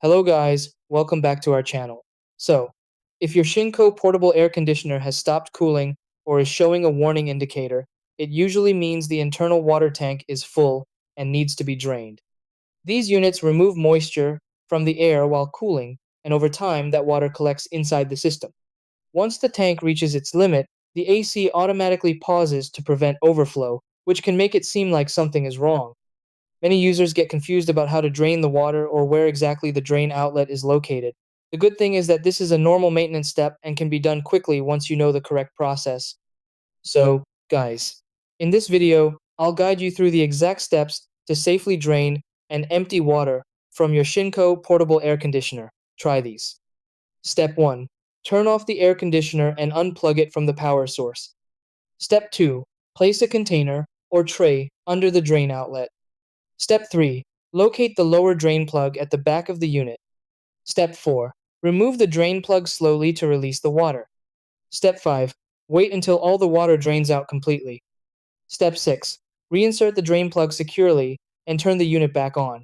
Hello guys, welcome back to our channel. So, if your Shinco portable air conditioner has stopped cooling or is showing a warning indicator, it usually means the internal water tank is full and needs to be drained. These units remove moisture from the air while cooling, and over time that water collects inside the system. Once the tank reaches its limit, the AC automatically pauses to prevent overflow, which can make it seem like something is wrong. Many users get confused about how to drain the water or where exactly the drain outlet is located. The good thing is that this is a normal maintenance step and can be done quickly once you know the correct process. So, guys, in this video, I'll guide you through the exact steps to safely drain and empty water from your Shinco portable air conditioner. Try these. Step 1. Turn off the air conditioner and unplug it from the power source. Step 2. Place a container or tray under the drain outlet. Step 3. Locate the lower drain plug at the back of the unit. Step 4. Remove the drain plug slowly to release the water. Step 5. Wait until all the water drains out completely. Step 6. Reinsert the drain plug securely and turn the unit back on.